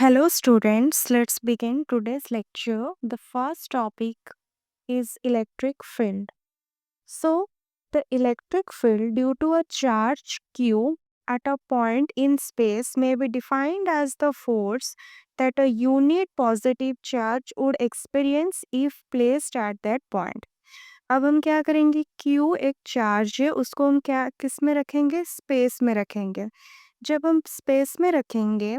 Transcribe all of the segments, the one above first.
Hello, students. Let's begin today's lecture. The first topic is electric field. So, the electric field due to a charge q at a point in space may be defined as the force that a unit positive charge would experience if placed at that point. अब हम क्या करेंगे, q एक charge है, उसको हम क्या किस में रखेंगे, स्पेस में रखेंगे। जब हम स्पेस में रखेंगे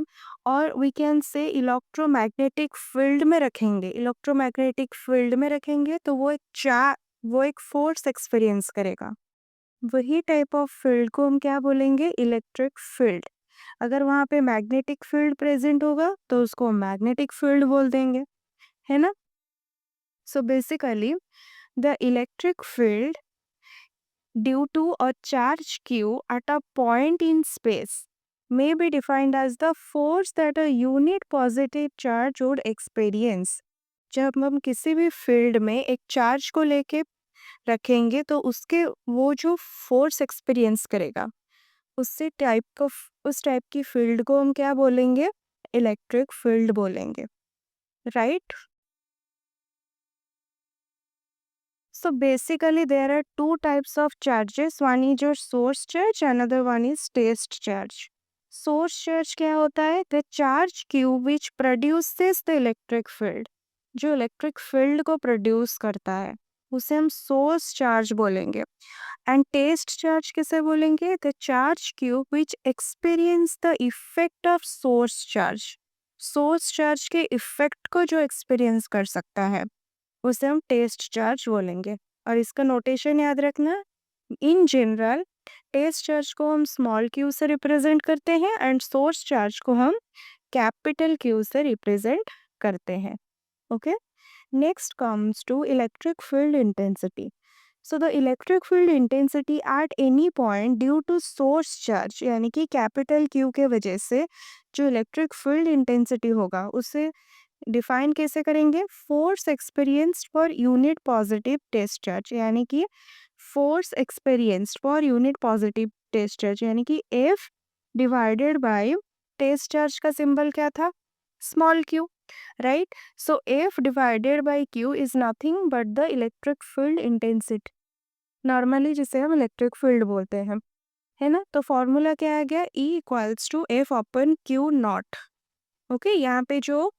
और we can say electromagnetic field में रखेंगे, इलेक्ट्रोमैग्नेटिक फील्ड में रखेंगे तो वो एक फोर्स एक्सपीरियंस करेगा। वही टाइप ऑफ फील्ड को हम क्या बोलेंगे, इलेक्ट्रिक फील्ड। अगर वहाँ पे मैग्नेटिक फील्ड प्रेजेंट होगा तो उसको मैग्नेटिक फील्ड बोल देंगे, है ना। So basically the electric field due to a charge q at a point in space may be defined as the force that a unit positive charge would experience। जब हम किसी भी फील्ड में एक चार्ज को लेके रखेंगे तो उसके वो जो फोर्स एक्सपीरियंस करेगा उस टाइप की फील्ड को हम क्या बोलेंगे, इलेक्ट्रिक फील्ड बोलेंगे, right. So basically there are two types of charges. One is your source charge, another one is test charge. Source charge क्या होता है? The charge Q which produces the electric field. जो electric field को produce करता है उसे हम source charge बोलेंगे। एंड टेस्ट चार्ज किसे बोलेंगे? The charge Q which experience the effect of source charge. Source charge के इफेक्ट को जो एक्सपीरियंस कर सकता है उसे हम टेस्ट चार्ज बोलेंगे। और इसका नोटेशन याद रखना, इन जनरल टेस्ट चार्ज को हम स्मॉल क्यू से रिप्रेजेंट करते हैं एंड सोर्स चार्ज को हम कैपिटल क्यू से रिप्रेजेंट करते हैं। Okay, next comes to electric field intensity. So the electric field intensity at any point due to source charge यानी कि कैपिटल क्यू के वजह से जो इलेक्ट्रिक फील्ड इंटेंसिटी होगा उसे डिफाइन कैसे करेंगे, force experienced for unit positive test charge यानी कि force experienced for unit positive test charge यानी कि F divided by test charge का सिंबल क्या था, small Q, right. So F divided by Q is nothing but the electric field intensity, normally जिसे हम electric field बोलते हैं, है ना। तो फॉर्मूला क्या आ गया, E equals to F upon Q naught. Okay, यहाँ पे जो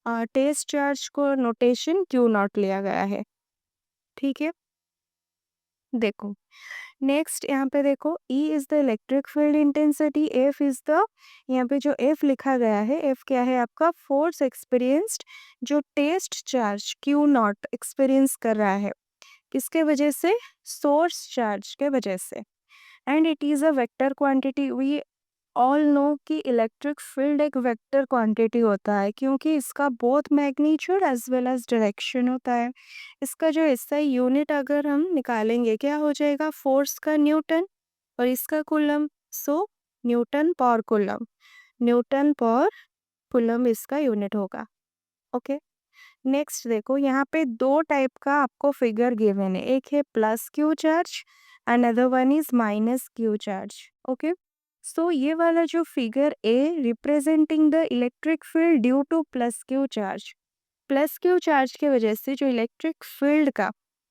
टेस्ट चार्ज को नोटेशन क्यू नॉट लिया गया है, ठीक है। देखो नेक्स्ट यहाँ पे देखो, E is the electric field intensity, F is the, यहाँ पे जो F लिखा गया है, F क्या है आपका, फोर्स एक्सपीरियंस्ड जो test charge Q naught experience कर रहा है, किसके वजह से, सोर्स चार्ज के वजह से। And it is a vector quantity. We all know कि इलेक्ट्रिक फील्ड एक वेक्टर क्वांटिटी होता है क्योंकि इसका both magnitude as well as direction होता है। इसका जो एसआई यूनिट अगर हम निकालेंगे क्या हो जाएगा, फोर्स का न्यूटन और इसका कूलम। सो Newton per coulomb, Newton per coulomb इसका यूनिट होगा। ओके, नेक्स्ट देखो यहाँ पे दो टाइप का आपको फिगर गिवन है, एक है plus Q charge, another one is minus Q charge. Okay, so ये वाला जो figure a representing the electric field due to plus Q charge, plus Q charge की वजह से जो इलेक्ट्रिक फील्ड का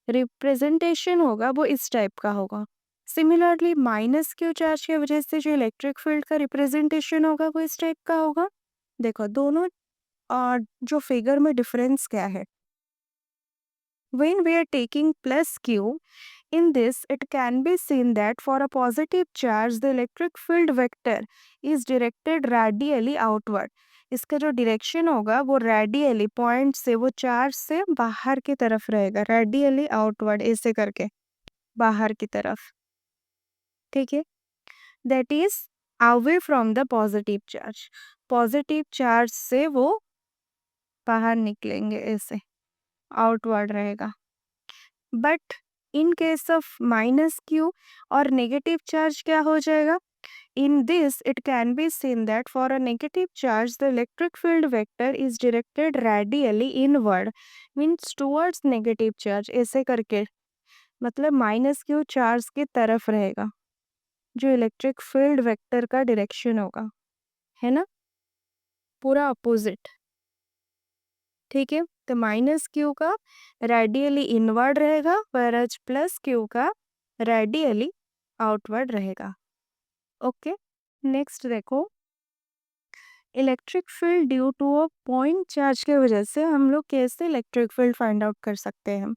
रिप्रेजेंटेशन होगा वो इस टाइप का होगा। सिमिलरली माइनस क्यू चार्ज की वजह से जो इलेक्ट्रिक फील्ड का रिप्रेजेंटेशन होगा वो इस टाइप का होगा। देखो दोनों जो फिगर में डिफरेंस क्या है, when we are taking plus q, in this it can be seen that for a positive charge the electric field vector is directed radially outward। इसका जो डायरेक्शन होगा वो रेडियली पॉइंट से, वो चार्ज से बाहर की तरफ रहेगा, रेडियली आउटवर्ड ऐसे करके बाहर की तरफ, ठीक है। That is away from the positive charge, positive charge से वो बाहर निकलेंगे, ऐसे आउटवर्ड रहेगा। But in case of minus Q और नेगेटिव चार्ज क्या हो जाएगा, in this it can be seen that for a negative charge the electric field vector is directed radially inward, means towards negative charge, ऐसे करके, मतलब minus Q charge की तरफ रहेगा जो इलेक्ट्रिक फील्ड वेक्टर का डायरेक्शन होगा, है ना। पूरा अपोजिट, ठीक है। तो माइनस क्यू का रेडियली इनवर्ड रहेगा, whereas प्लस क्यू का रेडियली आउटवर्ड रहेगा। ओके, नेक्स्ट देखो, electric field due to a point charge के वजह से हम लोग कैसे इलेक्ट्रिक फील्ड फाइंड आउट कर सकते हैं।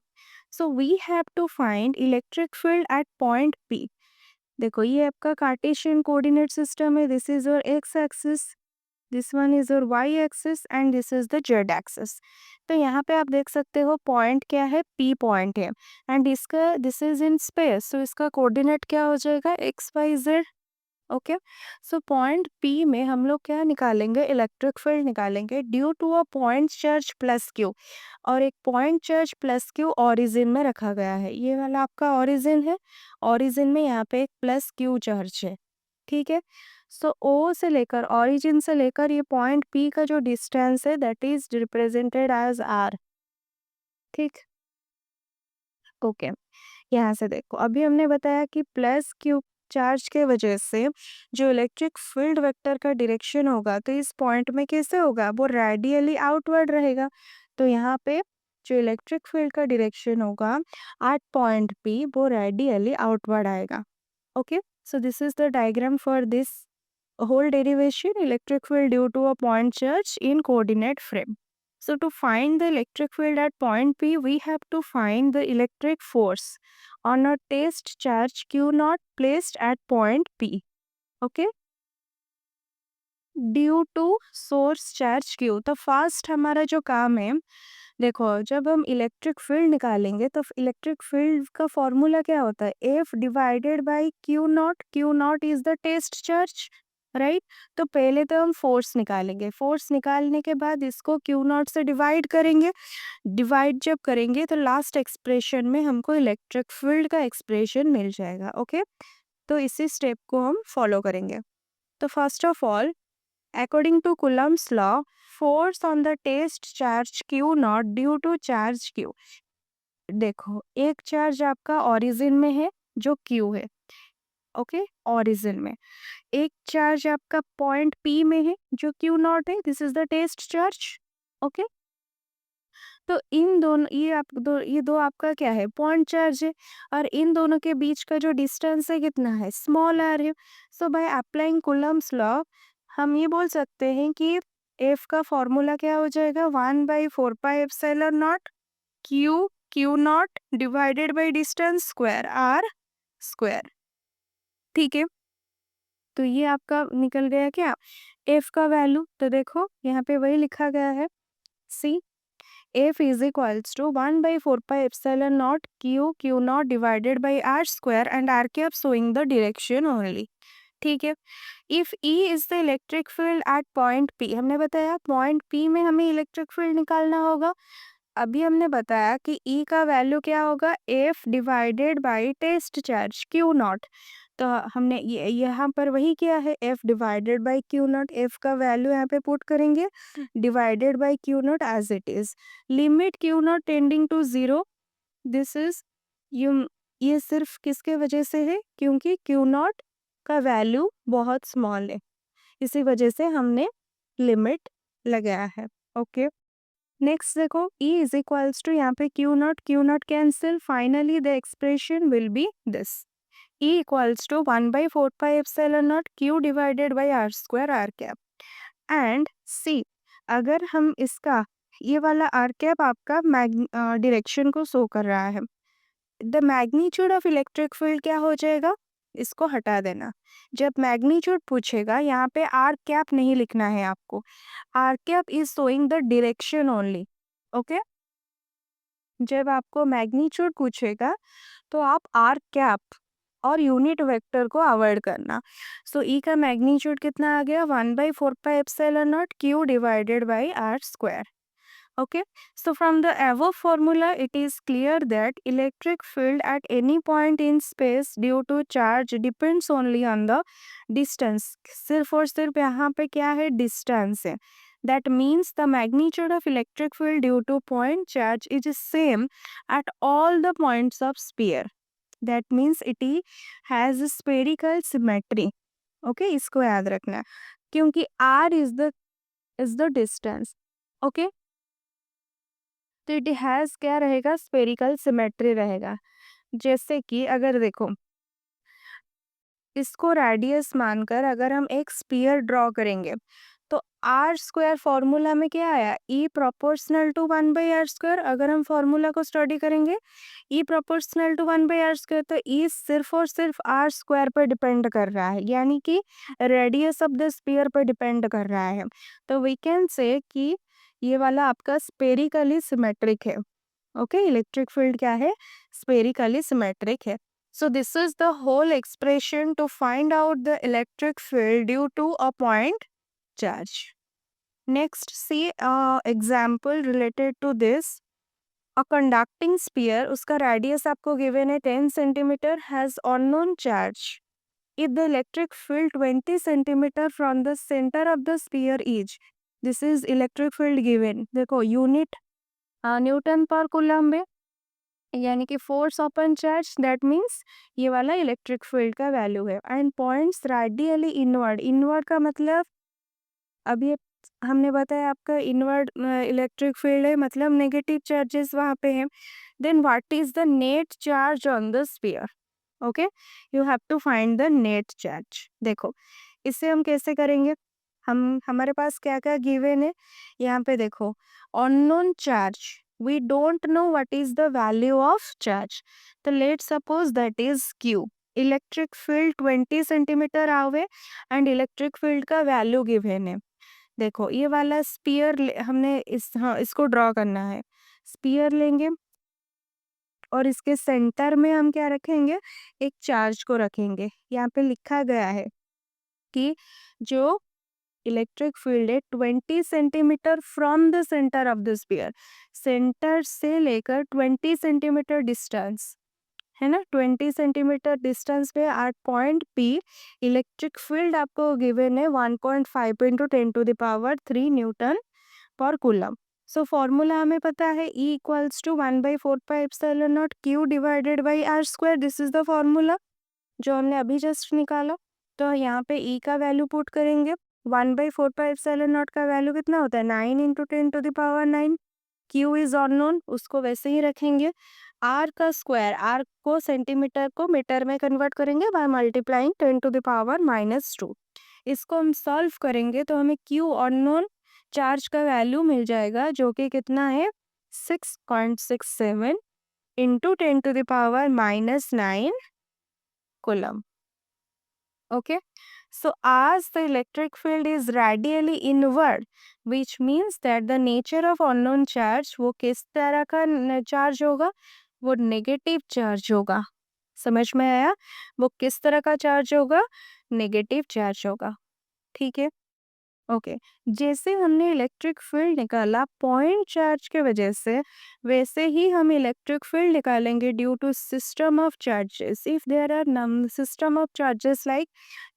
So we have to find electric field at point P. देखो ये आपका कार्टेशियन कोऑर्डिनेट सिस्टम है, this is your X axis, this one is your Y axis and this is the Z axis. तो यहाँ पे आप देख सकते हो पॉइंट क्या है, पी पॉइंट है, एंड इसका दिस इज इन स्पेस, तो इसका कोऑर्डिनेट क्या हो जाएगा, X Y Z. Okay, so point P में हम लोग क्या निकालेंगे, इलेक्ट्रिक फील्ड निकालेंगे due to a point charge plus Q, और एक point charge plus Q origin में रखा गया है, ये वाला आपका ऑरिजिन है, ऑरिजिन में यहाँ पे एक प्लस क्यू चार्ज है, ठीक है। सो ओ से लेकर, ऑरिजिन से लेकर ये पॉइंट पी का जो डिस्टेंस है that is represented as R, ठीक। ओके, यहाँ से देखो अभी हमने बताया कि प्लस क्यू चार्ज के वजह से जो इलेक्ट्रिक फील्ड वेक्टर का डायरेक्शन होगा तो इस पॉइंट में कैसे होगा, वो रेडियली आउटवर्ड रहेगा। तो यहाँ पे जो इलेक्ट्रिक फील्ड का डायरेक्शन होगा एट पॉइंट पी वो रेडियली आउटवर्ड आएगा। Okay, so this is the diagram for this whole derivation, electric field due to a point charge in coordinate frame. So to find the electric field at point P, we have to find the electric force on a test charge Q naught placed at point P. Okay? Due to source charge Q. तो first हमारा जो काम है, देखो जब हम electric field निकालेंगे तो इलेक्ट्रिक फील्ड का फॉर्मूला क्या होता है, F divided by Q naught, Q naught is the test charge, right. तो पहले तो हम फोर्स निकालेंगे, फोर्स निकालने के बाद इसको क्यू नॉट से डिवाइड करेंगे, डिवाइड जब करेंगे तो लास्ट एक्सप्रेशन में हमको इलेक्ट्रिक फील्ड का एक्सप्रेशन मिल जाएगा। ओके, तो इसी स्टेप को हम फॉलो करेंगे। तो first of all, according to Coulomb's law, force on the test charge Q naught due to charge Q। देखो एक चार्ज आपका ओरिजिन में है जो Q है, ओके, ओरिजिन में। एक चार्ज आपका पॉइंट P में है जो Q नॉट है, this is the test charge. Okay, तो इन दोनों ये दो आपका क्या है, पॉइंट चार्ज है, और इन दोनों के बीच का जो डिस्टेंस है कितना है, स्मॉल आर है। सो बाय अप्लाइंग कुलम्स लॉ हम ये बोल सकते हैं कि एफ का फॉर्मूला क्या हो जाएगा, 1/4πε0 Q naught divided by distance square r square, ठीक है। तो ये आपका निकल गया क्या, एफ का वैल्यू। तो देखो यहाँ पे वही लिखा गया है, सी F is equals to 1/4πε0 Q naught divided by R square and R cap showing the direction only, ठीक है। If E is the electric field at point P, हमने बताया पॉइंट P में हमें इलेक्ट्रिक फील्ड निकालना होगा। अभी हमने बताया कि E का वैल्यू क्या होगा, F divided by test charge Q naught. तो हमने ये यहाँ पर वही किया है, F divided by Q naught, F का वैल्यू यहाँ पे पुट करेंगे, divided by Q naught as it is, limit Q naught tending to zero, this is ये सिर्फ किसके वजह से है, क्योंकि Q नॉट का वैल्यू बहुत स्मॉल है, इसी वजह से हमने लिमिट लगाया है। ओके, नेक्स्ट देखो E इज इक्वल्स टू, यहाँ पे Q naught cancel, finally the expression will be this, E equals to 1/4πε0 Q divided by are square r cap. And C, अगर हम इसका ये वाला आर कैप आपका डायरेक्शन को शो कर रहा है, the magnitude of electric field क्या हो जाएगा, इसको हटा देना। जब मैग्नीट्यूड पूछेगा यहाँ पे आर कैप नहीं लिखना है आपको, R cap is showing the direction only. Okay, जब आपको मैग्नीट्यूड पूछेगा तो आप आर कैप और यूनिट वेक्टर को अवॉइड करना। सो ई का मैग्नीट्यूड कितना आ गया, 1/4πε0 Q divided by are square. Okay, so from the above formula, it is clear that electric field at any point in space due to charge depends only on the distance। सिर्फ और सिर्फ यहाँ पे क्या है, distance है। That means the magnitude of electric field due to point charge is same at all the points of sphere। That means it has a spherical symmetry। Okay, इसको याद रखना, क्योंकि R is the is the distance. Okay, तो it has क्या रहेगा, spherical symmetry रहेगा। जैसे कि अगर देखो, इसको रेडियस मानकर अगर हम एक स्फीयर ड्रॉ करेंगे, तो आर स्क्वायर फॉर्मूला में क्या आया, ई प्रोपोर्शनल टू 1/r²। अगर हम फॉर्मूला को स्टडी करेंगे, ई प्रोपोर्शनल टू 1/r², तो ई सिर्फ और सिर्फ आर स्क्वायर पर डिपेंड कर रहा है, यानी कि रेडियस ऑफ द स्फीयर पर डिपेंड कर रहा है। तो वी कैन से कि ये वाला आपका स्पेरिकली सिमेट्रिक है। ओके, इलेक्ट्रिक फील्ड क्या है, स्पेरिकली सिमेट्रिक है। So this is the whole expression to find out the electric field due to a point charge. Next, see a example related to this. A conducting sphere, उसका radius आपको given है 10 centimeter, has unknown charge. If the electric field 20 centimeter from the center of the sphere is, this is electric field given. देखो unit Newton पर coulomb है, यानी कि force upon charge, that means ये वाला electric field का value है। And points radially inward, inward का मतलब अभी हमने बताया आपका इनवर्ड इलेक्ट्रिक फील्ड है, मतलब नेगेटिव चार्जेस वहाँ पे हैं। Then what is the net charge on the sphere. Okay, you have to find the net charge. देखो, इसे हम कैसे करेंगे, हम हमारे पास क्या क्या गिवन है, यहाँ पे देखो, unknown charge, we don't know what is the value of charge. तो let's suppose that is q, electric field 20 centimetre आवे एंड इलेक्ट्रिक फील्ड का वैल्यू गिवन है। देखो, ये वाला स्पीयर हमने इसको ड्रॉ करना है। स्पीयर लेंगे और इसके सेंटर में हम क्या रखेंगे, एक चार्ज को रखेंगे। यहाँ पे लिखा गया है कि जो इलेक्ट्रिक फील्ड है 20 centimetre from the centre of the sphere, centre से लेकर 20 सेंटीमीटर डिस्टेंस है ना, 20 सेंटीमीटर डिस्टेंस पे at point P electric field आपको गिवन है 1.5 into 10⁻³ newton per coulomb. So formula हमें पता है, E equals to 1/4πε0 Q divided by are square. This is the formula जो हमने अभी जस्ट निकाला। तो यहाँ पे E का वैल्यू पुट करेंगे, 1/4πε0 का वैल्यू कितना होता है, 9 इंटू 10⁹। Q इज अननोन, उसको वैसे ही रखेंगे। R का स्क्वायर, R को सेंटीमीटर को मीटर में कन्वर्ट करेंगे बाय मल्टीप्लाइंग 10⁻²। इसको हम सॉल्व करेंगे तो हमें Q अननोन चार्ज का वैल्यू मिल जाएगा, जो कि कितना है 6.67 into 10⁻⁹ coulomb. Okay, so as the electric field is radially inward, which means that the nature of unknown charge वो किस तरह का चार्ज होगा, वो नेगेटिव चार्ज होगा। समझ में आया, वो किस तरह का चार्ज होगा, नेगेटिव चार्ज होगा। ठीक है, ओके। जैसे हमने इलेक्ट्रिक फील्ड निकाला पॉइंट चार्ज के वजह से, वैसे ही हम इलेक्ट्रिक फील्ड निकालेंगे due to system of charges. If there are system of charges like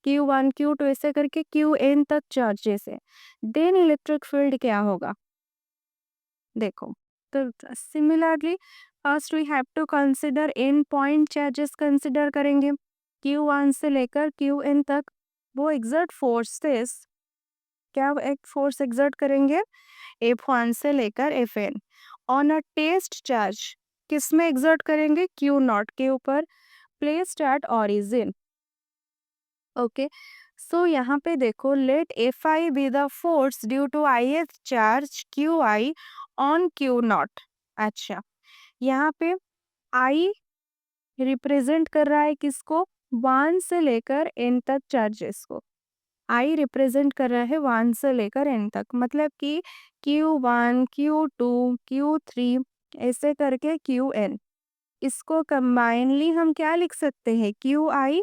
Q1 Q2 ऐसे करके Qn तक चार्जेस है, देन इलेक्ट्रिक फील्ड क्या होगा। देखो, तो similarly first we have to consider N point charges consider करेंगे, Q1 से लेकर Qn तक वो एग्जर्ट फोर्सेस, क्या एक फोर्स एग्जर्ट करेंगे, F1 से लेकर Fn on a test charge, किस में एग्जर्ट करेंगे, Q0 के ऊपर, placed at origin. Okay, so यहाँ पे देखो, let Fi be the force due to ith charge Qi on Q0। अच्छा, यहाँ पे I रिप्रेजेंट कर रहा है किसको, 1 से लेकर n तक चार्जेस को। आई रिप्रेजेंट कर रहा है 1 से लेकर n तक, मतलब कि Q1 Q2 Q3 ऐसे करके Qn, इसको कंबाइनली हम क्या लिख सकते हैं, Qi,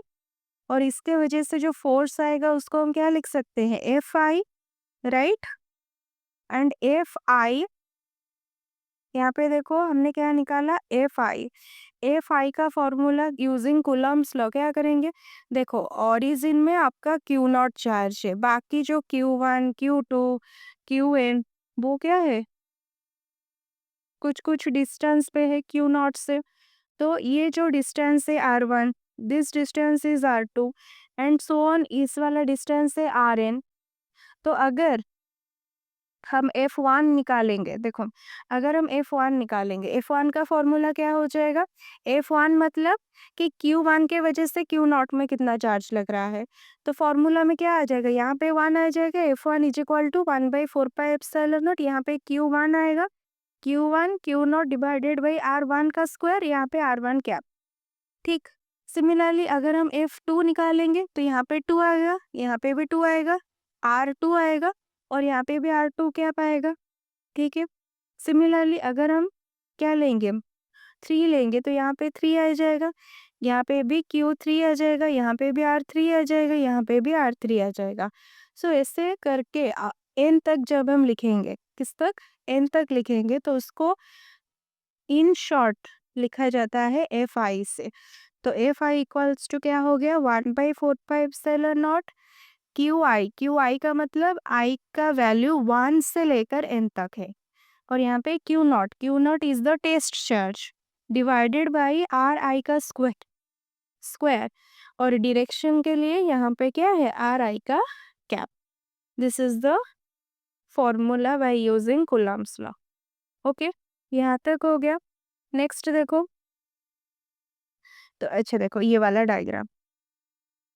और इसके वजह से जो फोर्स आएगा उसको हम क्या लिख सकते हैं, Fi, राइट। एंड Fi, यहाँ पे देखो हमने क्या निकाला, Fi का फॉर्मूला यूजिंग कूलम्स लॉ क्या करेंगे, देखो ओरिजिन में आपका Q0 चार्ज है, बाकी जो Q1 Q2 Qn वो क्या है, कुछ कुछ डिस्टेंस पे है Q0 से। तो ये जो डिस्टेंस है R1, this distance is R2 and so on, इस वाला डिस्टेंस है Rn। तो अगर हम F1 निकालेंगे। देखो, अगर हम F1 निकालेंगे, F1 का फॉर्मूला क्या हो जाएगा? F1 मतलब कि Q1 के वजह से Q0 में कितना चार्ज लग रहा है। तो फॉर्मूला में क्या आ जाएगा? यहाँ पे 1 आ जाएगा। F1 is equal to 1/4πε0। यहाँ पे Q1 आएगा। Q1 Q0 divided by R1 का स्क्वायर, यहाँ पे R1 कैप। ठीक। सिमिलरली अगर हम F2 निकालेंगे तो यहाँ पे 2 आएगा, यहाँ पे भी 2 आएगा, R2 आएगा और यहाँ पे भी R2 कैप आएगा। ठीक है। सिमिलरली अगर हम क्या लेंगे, 3 लेंगे तो यहाँ पे 3 आ जाएगा, यहाँ पे भी Q3 आ जाएगा, यहाँ पे भी R3 आ जाएगा, यहाँ पे भी R3 आ जाएगा। सो ऐसे करके n तक जब हम लिखेंगे, किस तक? n तक लिखेंगे तो उसको इन शॉर्ट लिखा जाता है Fi से। तो Fi इक्वल्स टू क्या हो गया? 1/4πε0 Qi का मतलब i का वैल्यू 1 से लेकर n तक है। और यहाँ पे Q0 is the test charge divided by Ri का स्क्वायर और डायरेक्शन के लिए यहाँ पे क्या है? Ri का cap. This is the formula by using Coulomb's law. Okay, यहाँ तक हो गया। नेक्स्ट देखो, तो अच्छा देखो ये वाला डायग्राम।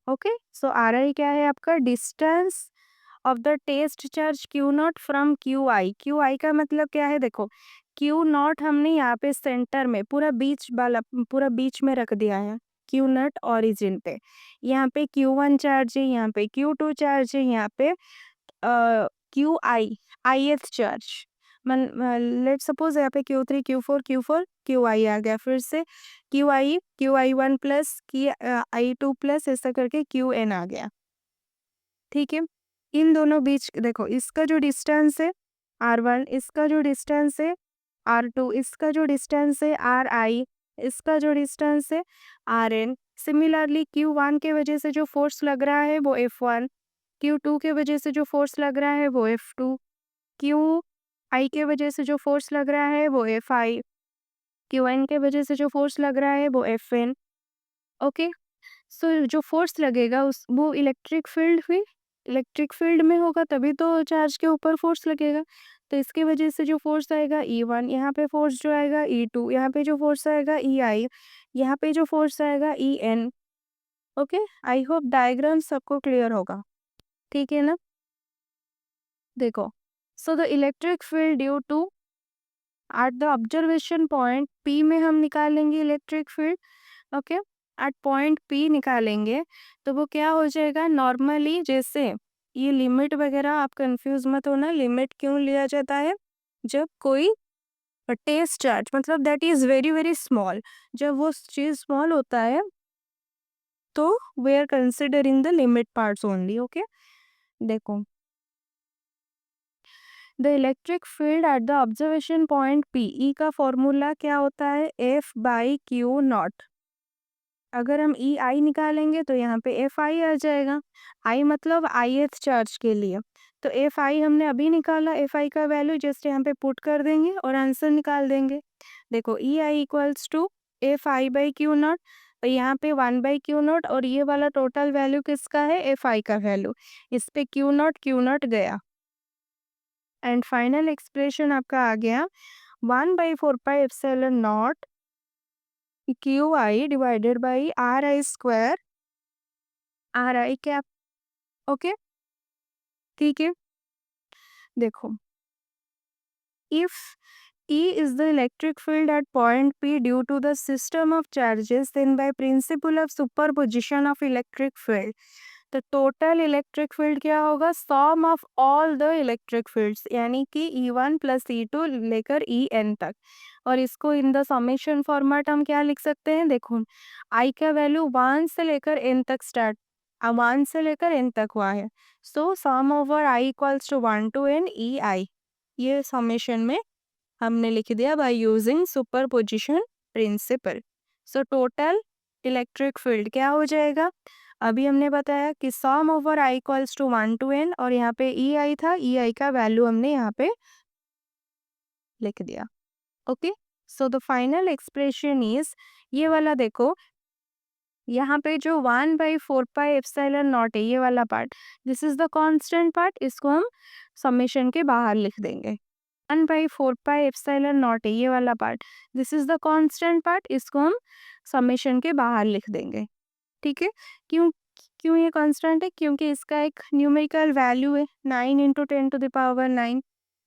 ओके, सो Ri क्या है आपका? Distance of the test charge Q0 from Qi का मतलब क्या है? देखो, Q0 हमने यहाँ पे सेंटर में पूरा बीच में रख दिया है, Q0 ओरिजिन पे। यहाँ पे Q1 चार्ज है, यहाँ पे Q2 चार्ज है, यहाँ पे ith चार्ज। लेट सपोज यहाँ पे Q3 Q4 Qi आ गया, फिर से Qi1 प्लस Qi2 प्लस ऐसा करके Qn आ गया। ठीक है। इन दोनों बीच देखो, इसका जो डिस्टेंस है R1, इसका जो डिस्टेंस है R2, इसका जो डिस्टेंस है Ri, इसका जो डिस्टेंस है Rn। सिमिलरली Q1 के वजह से जो फोर्स लग रहा है वो F1, Q2 के वजह से जो फोर्स लग रहा है वो F2, Qi के वजह से जो फोर्स लग रहा है वो Fi, Qn के वजह से जो फोर्स लग रहा है वो Fn। ओके, सो जो फोर्स लगेगा उस वो इलेक्ट्रिक फील्ड में होगा, तभी तो चार्ज के ऊपर फोर्स लगेगा। तो इसके वजह से जो फोर्स आएगा E1, यहाँ पे फोर्स जो आएगा E2, यहाँ पे जो फोर्स आएगा EI, यहाँ पे जो फोर्स आएगा EN। Okay, I hope diagram सबको क्लियर होगा। ठीक है ना? देखो, so the electric field due to at the observation point P में हम निकालेंगे electric field. Okay, at point P निकालेंगे तो वो क्या हो जाएगा? नॉर्मली जैसे ये लिमिट वगैरह आप कंफ्यूज मत होना, लिमिट क्यों लिया जाता है? जब कोई टेस्ट चार्ज मतलब that is very very small, जब वो चीज स्मॉल होता है तो we are considering the limit parts only. Okay, देखो, the electric field at the observation point P, E का फॉर्मूला क्या होता है? F/Q0। अगर हम EI निकालेंगे तो यहाँ पे Fi आ जाएगा। I मतलब ith चार्ज के लिए। तो Fi हमने अभी निकाला, Fi का वैल्यू जस्ट यहाँ पे पुट कर देंगे और आंसर निकाल देंगे। देखो, EI इक्वल्स टू Fi/Q0 और यहाँ पे 1/Q0 और ये वाला टोटल वैल्यू किसका है? Fi का वैल्यू। इस पे Q0 गया एंड फाइनल एक्सप्रेशन आपका आ गया 1/4πε0 Qi divided by Ri square Ri cap. Okay, ठीक है। देखो, if E is the electric field at point P due to the system of charges, then by principle of superposition of electric field, तो total electric field क्या होगा? Sum of all the electric fields, यानी कि E1 plus E2 लेकर En तक। और इसको in the summation format हम क्या लिख सकते हैं? देखो, I का वैल्यू 1 से लेकर n तक स्टार्ट, 1 से लेकर n तक हुआ है। So sum over I equals to 1 to n EI, ये समेशन में हमने लिख दिया by using superposition principle. So total electric field क्या हो जाएगा? अभी हमने बताया कि sum over I equals to 1 to n और यहाँ पे EI था, EI का वैल्यू हमने यहाँ पे लिख दिया। Okay, so the final expression is ये वाला। देखो, यहाँ पे जो 1/4πε0 है ये वाला part, this is the constant part, इसको हम समेशन के बाहर लिख देंगे। 1/4πε0 है ये वाला part, this is the constant part, इसको हम समेशन के बाहर लिख देंगे। ठीक है, क्यों क्यों ये कांस्टेंट है? क्योंकि इसका एक न्यूमेरिकल वैल्यू है 9 × 10⁹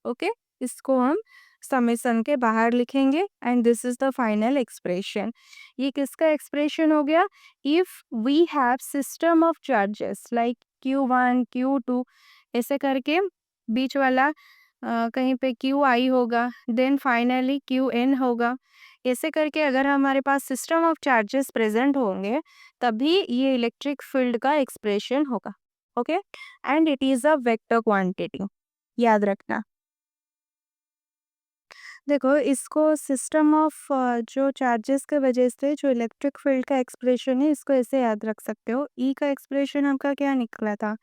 ओके, इसको हम समेशन के बाहर लिखेंगे and this is the final expression. ये किसका एक्सप्रेशन हो गया? If we have system of charges like Q1 Q2 ऐसे करके, बीच वाला कहीं पे QI होगा, देन फाइनली QN होगा, ऐसे करके अगर हमारे पास सिस्टम ऑफ चार्जेस प्रेजेंट होंगे तभी ये इलेक्ट्रिक फील्ड का एक्सप्रेशन होगा। Okay, and it is a vector quantity, याद रखना। देखो, इसको सिस्टम ऑफ जो चार्जेस के वजह से जो इलेक्ट्रिक फील्ड का एक्सप्रेशन है, इसको ऐसे याद रख सकते हो। ई का एक्सप्रेशन आपका क्या निकला था?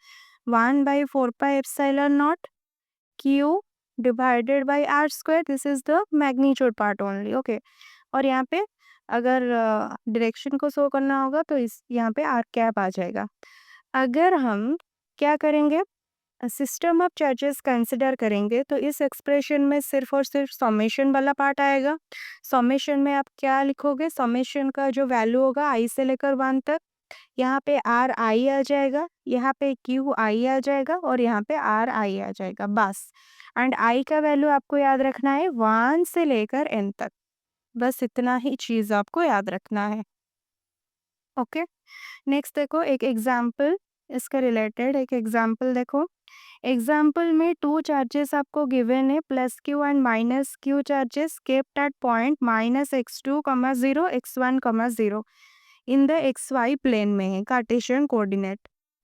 1/4πε0 Q divided by are square, this is the magnitude part only. Okay, और यहाँ पे अगर डायरेक्शन को शो करना होगा तो इस यहाँ पे आर कैप आ जाएगा। अगर हम क्या करेंगे, सिस्टम ऑफ चार्जेस कंसिडर करेंगे तो इस एक्सप्रेशन में सिर्फ और सिर्फ समेशन वाला पार्ट आएगा। समेशन में आप क्या लिखोगे? समेशन का जो वैल्यू होगा आई से लेकर 1 तक, यहाँ पे आर आई आ जाएगा, यहाँ पे क्यू आई आ जाएगा और यहाँ पे आर आई आ जाएगा, बस। एंड आई का वैल्यू आपको याद रखना है 1 से लेकर एन तक, बस इतना ही चीज़ आपको याद रखना है। ओके, नेक्स्ट देखो एक एग्जाम्पल, इसका रिलेटेड एक एग्जाम्पल देखो। एग्जाम्पल में 2 चार्जेस आपको गिवन है, +Q and -Q charges kept at point -x2, 0, x1, 0 in the xy plane में है, Cartesian coordinate.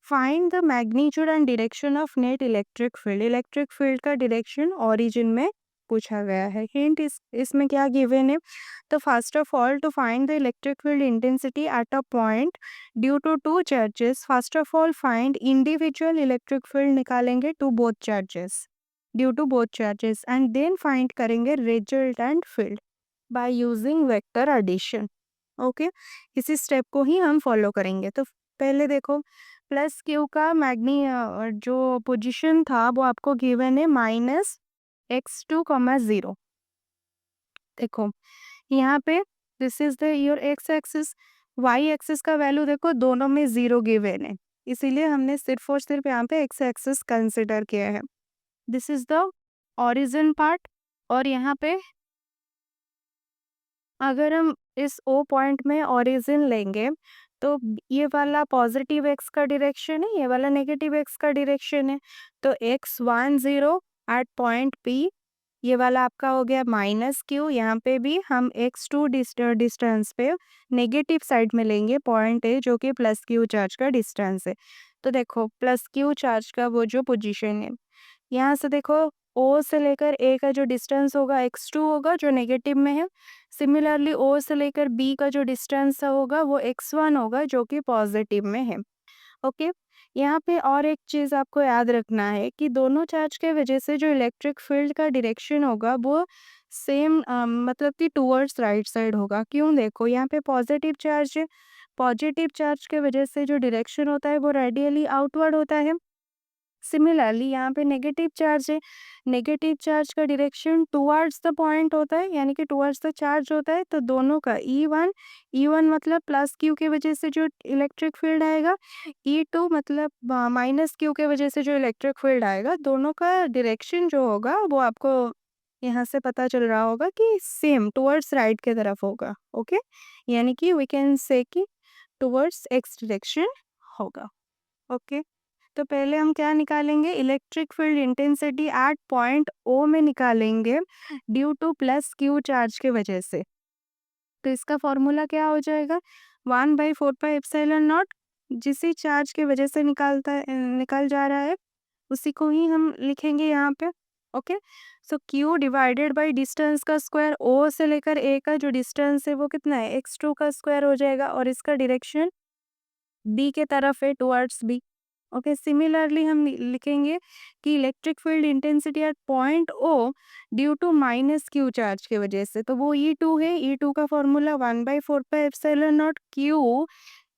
Find the magnitude and direction of net electric field. Electric field का direction origin में पूछा गया है। हिंट इसमें क्या गिवन है? तो first of all, to find the electric field intensity at a point due to 2 charges, first of all find individual electric field निकालेंगे to both charges, due to both charges, and then find करेंगे resultant field by using vector addition. Okay, इसी step को ही हम follow करेंगे। तो पहले देखो, +Q का जो पोजीशन था वो आपको गिवन है -x2, 0। देखो यहाँ पे this is the your X axis, Y axis का वैल्यू देखो दोनों में 0 गिवन है, इसीलिए हमने सिर्फ और सिर्फ यहाँ पे एक्स एक्सिस कंसिडर किया है। This is the origin part, और यहाँ पे अगर हम इस ओ पॉइंट में ओरिजिन लेंगे तो ये वाला पॉजिटिव एक्स का डायरेक्शन है, ये वाला नेगेटिव एक्स का डायरेक्शन है। तो x10 एट पॉइंट P, ये वाला आपका हो गया -Q। यहाँ पे भी हम x2 डिस्टेंस पे नेगेटिव साइड में लेंगे पॉइंट ए, जो कि +Q चार्ज का डिस्टेंस है। तो देखो +Q चार्ज का वो जो पोजीशन है, यहाँ से देखो O से लेकर A का जो डिस्टेंस होगा x2 होगा, जो नेगेटिव में है। सिमिलरली O से लेकर B का जो डिस्टेंस होगा वो x1 होगा, जो कि पॉजिटिव में है। ओके, यहाँ पे और एक चीज़ आपको याद रखना है कि दोनों चार्ज के वजह से जो इलेक्ट्रिक फील्ड का डायरेक्शन होगा वो सेम, मतलब कि टूवर्ड्स राइट साइड होगा। क्यों? देखो यहाँ पे पॉजिटिव चार्ज है, पॉजिटिव चार्ज के वजह से जो डायरेक्शन होता है वो रेडियली आउटवर्ड होता है। सिमिलरली यहाँ पे नेगेटिव चार्ज है, नेगेटिव चार्ज का डायरेक्शन टुवर्ड्स द पॉइंट होता है, यानी कि टुवर्ड्स द चार्ज होता है। तो दोनों का E1 मतलब +Q की वजह से जो इलेक्ट्रिक फील्ड आएगा, E2 मतलब -Q के वजह से जो इलेक्ट्रिक फील्ड आएगा, दोनों का डायरेक्शन जो होगा वो आपको यहाँ से पता चल रहा होगा कि सेम टुवर्ड्स राइट के तरफ होगा। ओके, यानी कि वी कैन से कि टुवर्ड्स एक्स डायरेक्शन होगा। ओके, तो पहले हम क्या निकालेंगे? Electric field intensity at point O में निकालेंगे ड्यू टू +Q चार्ज के वजह से। तो इसका फॉर्मूला क्या हो जाएगा? 1/4πε0, जिसी चार्ज की वजह से निकल जा रहा है उसी को ही हम लिखेंगे यहाँ पे। Okay, so Q divided by distance का स्क्वायर, O से लेकर A का जो डिस्टेंस है वो कितना है? x2 का स्क्वायर हो जाएगा, और इसका डायरेक्शन B के तरफ है, टुवर्ड्स B। ओके, सिमिलरली हम लिखेंगे कि electric field intensity at point O due to -Q charge की वजह से, तो वो E2 है। E2 का फॉर्मूला 1/4πε0 Q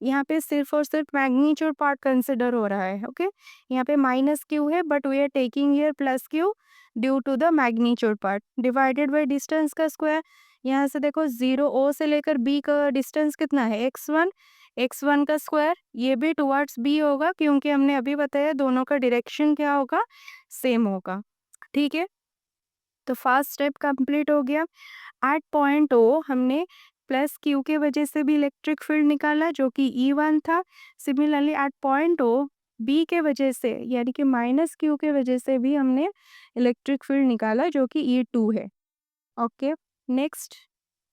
यहाँ पे सिर्फ और सिर्फ मैग्नीट्यूड पार्ट कंसिडर हो रहा है। ओके, यहाँ पे माइनस क्यू है but we are taking here plus Q due to the magnitude part, divided by distance का स्क्वायर। यहाँ से देखो 0 ओ से लेकर बी का डिस्टेंस कितना है, x1, x1 का स्क्वायर, ये भी टुवर्ड्स बी होगा क्योंकि हमने अभी बताया दोनों का डायरेक्शन क्या होगा, सेम होगा। ठीक है, तो फर्स्ट स्टेप कंप्लीट हो गया। एट पॉइंट ओ हमने प्लस क्यू के वजह से भी इलेक्ट्रिक फील्ड निकाला जो कि E1 था। Similarly at point O B के वजह से यानी कि माइनस क्यू के वजह से भी हमने इलेक्ट्रिक फील्ड निकाला जो कि E2 है। Okay, next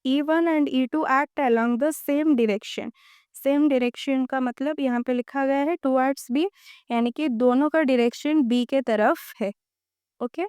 E1 and E2 act along the same direction. Same direction का मतलब यहाँ पे लिखा गया है टुवर्ड्स बी, यानी कि दोनों का डायरेक्शन बी के तरफ है। ओके,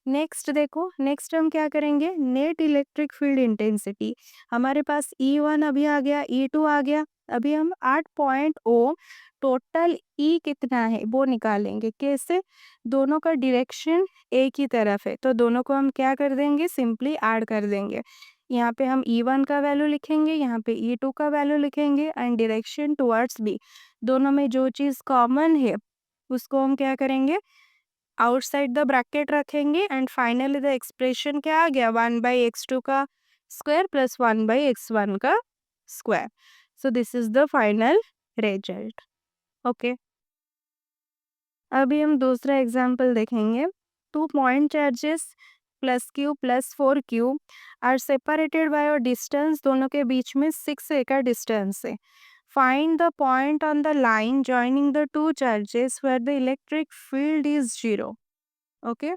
नेक्स्ट देखो, नेक्स्ट हम क्या करेंगे, नेट इलेक्ट्रिक फील्ड इंटेंसिटी। हमारे पास E1 अभी आ गया, E2 आ गया, अभी हम 8.0 टोटल E कितना है वो निकालेंगे। कैसे, दोनों का डायरेक्शन एक ही तरफ है तो दोनों को हम क्या कर देंगे, सिंपली ऐड कर देंगे। यहाँ पे हम E1 का वैल्यू लिखेंगे, यहाँ पे E2 का वैल्यू लिखेंगे एंड डायरेक्शन टुवर्ड्स बी। दोनों में जो चीज़ कॉमन है उसको हम क्या करेंगे, आउटसाइड द ब्रैकेट रखेंगे एंड फाइनली द एक्सप्रेशन क्या आ गया, 1/x2 का स्क्वायर प्लस 1/x1 का square. So this is the final result. Okay, अभी हम दूसरा एग्जाम्पल देखेंगे। 2 point charges plus Q plus 4q are separated by a distance, दोनों के बीच में 6a का डिस्टेंस है। Find the point on the line joining the two charges where the electric field is 0। Okay,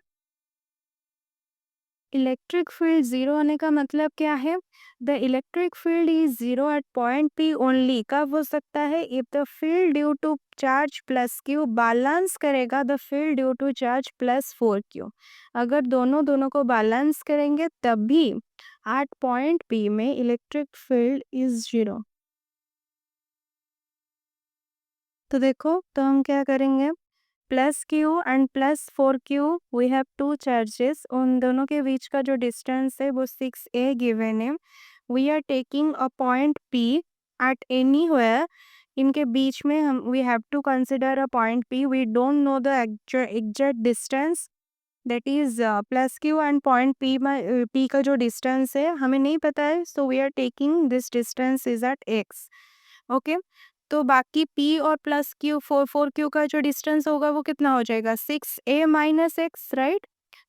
electric field zero होने का मतलब क्या है, the electric field is zero at point P only. कब हो सकता है, if the field due to charge plus Q balance करेगा the field due to charge plus 4q। अगर दोनों दोनों को बैलेंस करेंगे तभी एट पॉइंट पी में इलेक्ट्रिक फील्ड इज जीरो। तो देखो, तो हम क्या करेंगे, plus Q and plus 4q, we have two charges, उन दोनों के बीच का जो डिस्टेंस है वो 6a गिवन है। We are taking a point p at anywhere, इनके बीच में हम we have to consider a point p। We don't know the exact distance, that is plus Q and point p में p का जो distance है हमें नहीं पता है, so we are taking this distance is at x। Okay, तो बाकी p और प्लस क्यू 4 का जो डिस्टेंस होगा वो कितना हो जाएगा, 6a माइनस एक्स, राइट।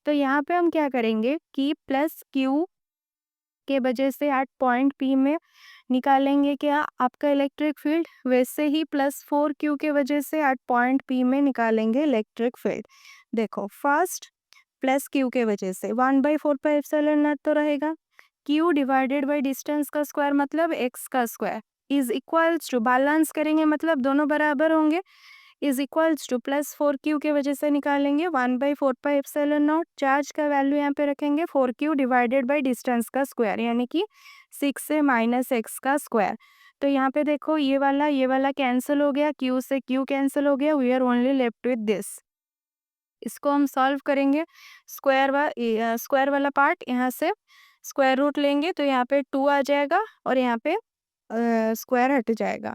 तो यहाँ पे हम क्या करेंगे कि प्लस क्यू के वजह से एट पॉइंट p में निकालेंगे क्या, आपका इलेक्ट्रिक फील्ड, वैसे ही प्लस 4q के वजह से एट पॉइंट p में निकालेंगे इलेक्ट्रिक फील्ड। देखो, फर्स्ट प्लस क्यू के वजह से 1/4 तो रहेगा, q डिवाइडेड बाई डिस्टेंस का स्क्वायर मतलब x का square is equals to, balance करेंगे मतलब दोनों बराबर होंगे, is equals two plus 4q के वजह से निकालेंगे 1/4 चार्ज का वैल्यू यहाँ पे रखेंगे 4q डिवाइडेड बाई डिस्टेंस का स्क्वायर यानी कि 6 से माइनस एक्स का स्क्वायर। तो यहाँ पे देखो ये वाला कैंसिल हो गया, q से q कैंसिल हो गया, we are only left with this. इसको हम सॉल्व करेंगे, स्क्वायर वाला पार्ट यहाँ से स्क्वायर रूट लेंगे तो यहाँ पे 2 आ जाएगा और यहाँ पे स्क्वायर हट जाएगा।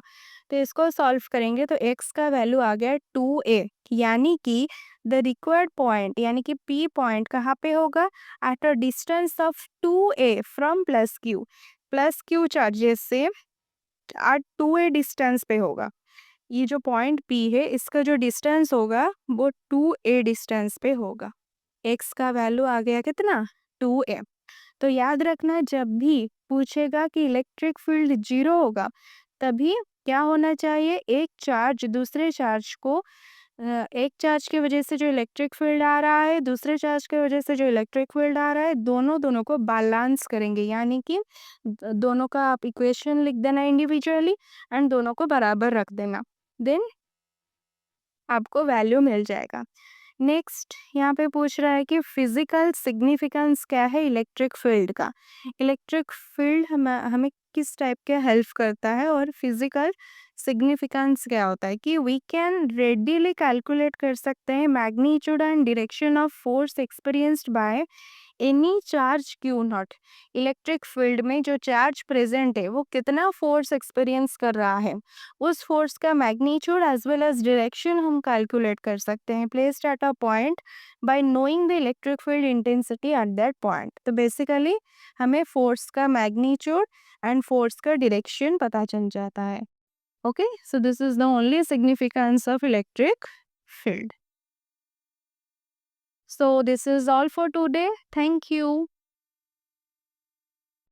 तो इसको सॉल्व करेंगे तो x का वैल्यू आ गया 2a, यानी कि द रिक्वायर्ड पॉइंट यानी कि p पॉइंट कहाँ पे होगा, at a distance of 2a from plus Q charges से एट 2a डिस्टेंस पे होगा। ये जो पॉइंट P है इसका जो डिस्टेंस होगा वो 2a डिस्टेंस पे होगा। x का वैल्यू आ गया कितना, 2a। तो याद रखना, जब भी पूछेगा कि इलेक्ट्रिक फील्ड जीरो होगा तभी क्या होना चाहिए, एक चार्ज दूसरे चार्ज को एक चार्ज की वजह से जो इलेक्ट्रिक फील्ड आ रहा है, दूसरे चार्ज की वजह से जो इलेक्ट्रिक फील्ड आ रहा है, दोनों को बैलेंस करेंगे, यानी कि दोनों का आप इक्वेशन लिख देना इंडिविजुअली एंड दोनों को बराबर रख देना, देन आपको वैल्यू मिल जाएगा। नेक्स्ट यहाँ पे पूछ रहा है कि फिजिकल सिग्निफिकेंस क्या है इलेक्ट्रिक फील्ड का। इलेक्ट्रिक फील्ड हमें किस टाइप के हेल्प करता है और फिजिकल सिग्निफिकेंस क्या होता है कि वी कैन रेडिली कैलकुलेट कर सकते हैं magnitude and direction of force experienced by any charge Q not. Electric field में जो चार्ज प्रेजेंट है वो कितना फोर्स एक्सपीरियंस कर रहा है, उस फोर्स का magnitude as well as direction हम कैलकुलेट कर सकते हैं placed at a point by knowing the electric field intensity at that point. तो बेसिकली हमें फोर्स का मैग्नीट्यूड एंड फोर्स का डायरेक्शन पता चल जाता है। Okay, so this is the only significance of electric field. So this is all for today. Thank you.